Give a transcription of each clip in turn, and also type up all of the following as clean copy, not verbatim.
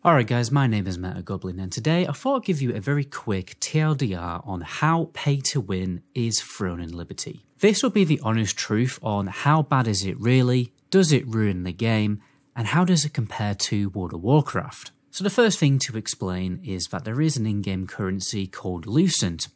Alright guys, my name is MetaGoblin and today I thought I'd give you a very quick TLDR on how pay to win is Throne and Liberty. This will be the honest truth on how bad is it really, does it ruin the game, and how does it compare to World of Warcraft. So the first thing to explain is that there is an in-game currency called Lucent,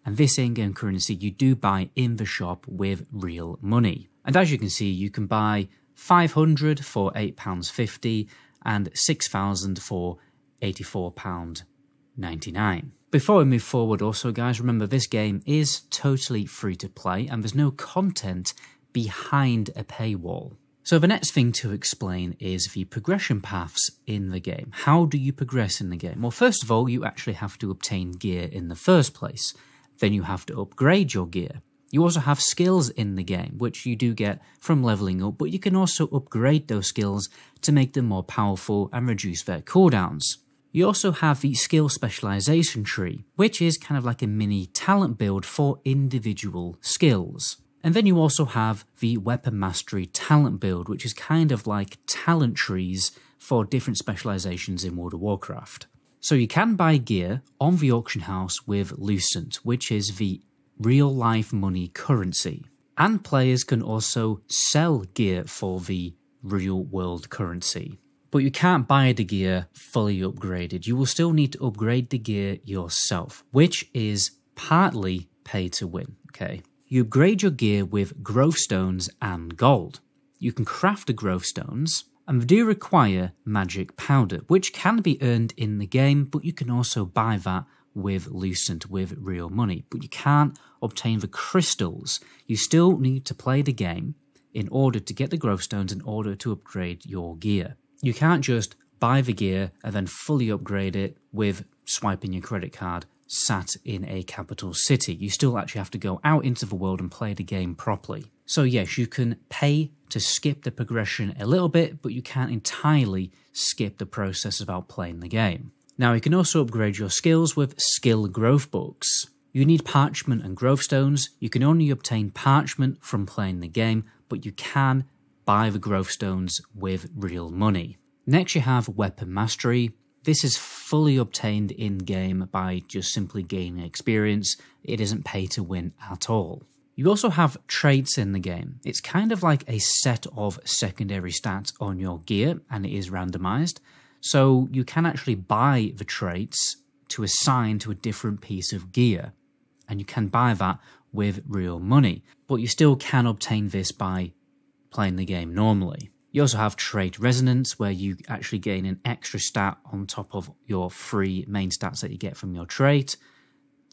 and this in-game currency you do buy in the shop with real money. And as you can see, you can buy 500 for £8.50 and 6,000 for £84.99. Before we move forward also guys, remember this game is totally free to play and there's no content behind a paywall. So the next thing to explain is the progression paths in the game. How do you progress in the game? Well, first of all, you actually have to obtain gear in the first place. Then you have to upgrade your gear. You also have skills in the game, which you do get from leveling up, but you can also upgrade those skills to make them more powerful and reduce their cooldowns. You also have the skill specialization tree, which is kind of like a mini talent build for individual skills. And then you also have the weapon mastery talent build, which is kind of like talent trees for different specializations in World of Warcraft. So you can buy gear on the auction house with Lucent, which is the real-life money currency. And players can also sell gear for the real-world currency. But you can't buy the gear fully upgraded. You will still need to upgrade the gear yourself, which is partly pay to win, okay? You upgrade your gear with growth stones and gold. You can craft the growth stones, and they do require magic powder, which can be earned in the game, but you can also buy that with Lucent with real money. But you can't obtain the crystals. You still need to play the game in order to get the growth stones in order to upgrade your gear. You can't just buy the gear and then fully upgrade it with swiping your credit card sat in a capital city. You still actually have to go out into the world and play the game properly. So yes, you can pay to skip the progression a little bit, but you can't entirely skip the process about playing the game. Now you can also upgrade your skills with skill growth books. You need parchment and growth stones. You can only obtain parchment from playing the game, but you can buy the growth stones with real money. Next you have weapon mastery. This is fully obtained in-game by just simply gaining experience. It isn't pay to win at all. You also have traits in the game. It's kind of like a set of secondary stats on your gear, and it is randomized. So you can actually buy the traits to assign to a different piece of gear, and you can buy that with real money. But you still can obtain this by playing the game normally. You also have trait resonance, where you actually gain an extra stat on top of your free main stats that you get from your trait.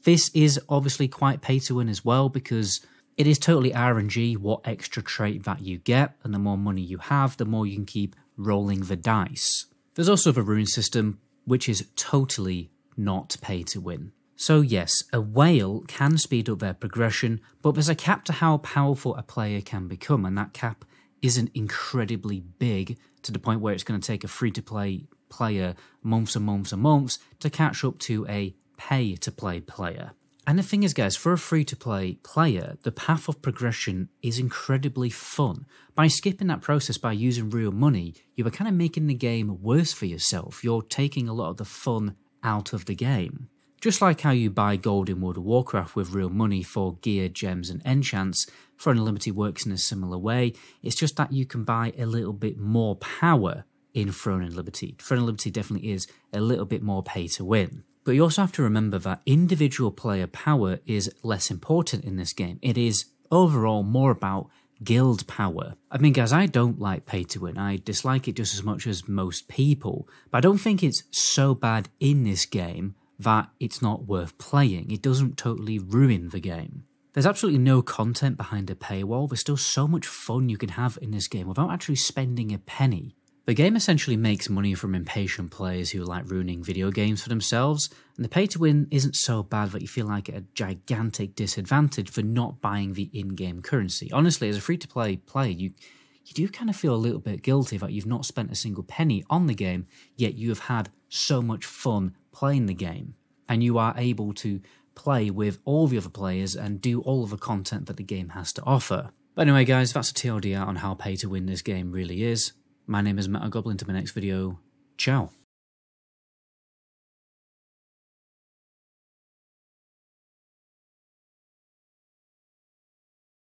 This is obviously quite pay to win as well, because it is totally RNG what extra trait that you get, and the more money you have, the more you can keep rolling the dice. There's also the rune system, which is totally not pay to win. So yes, a whale can speed up their progression, but there's a cap to how powerful a player can become, and that cap isn't incredibly big to the point where it's going to take a free-to-play player months and months and months to catch up to a pay-to-play player. And the thing is guys, for a free-to-play player, the path of progression is incredibly fun. By skipping that process by using real money, you are kind of making the game worse for yourself. You're taking a lot of the fun out of the game. Just like how you buy gold in World of Warcraft with real money for gear, gems and enchants, Throne and Liberty works in a similar way. It's just that you can buy a little bit more power in Throne and Liberty. Throne and Liberty definitely is a little bit more pay to win. But you also have to remember that individual player power is less important in this game. It is overall more about guild power. I mean guys, I don't like pay to win. I dislike it just as much as most people. But I don't think it's so bad in this game that it's not worth playing. It doesn't totally ruin the game. There's absolutely no content behind a paywall. There's still so much fun you can have in this game without actually spending a penny. The game essentially makes money from impatient players who like ruining video games for themselves, and the pay to win isn't so bad that you feel like at a gigantic disadvantage for not buying the in-game currency. Honestly, as a free-to-play player, you do kind of feel a little bit guilty that you've not spent a single penny on the game, yet you have had so much fun playing the game, and you are able to play with all the other players and do all of the content that the game has to offer. But anyway guys, that's a TLDR on how pay to win this game really is. My name is MetaGoblin. To my next video. Ciao.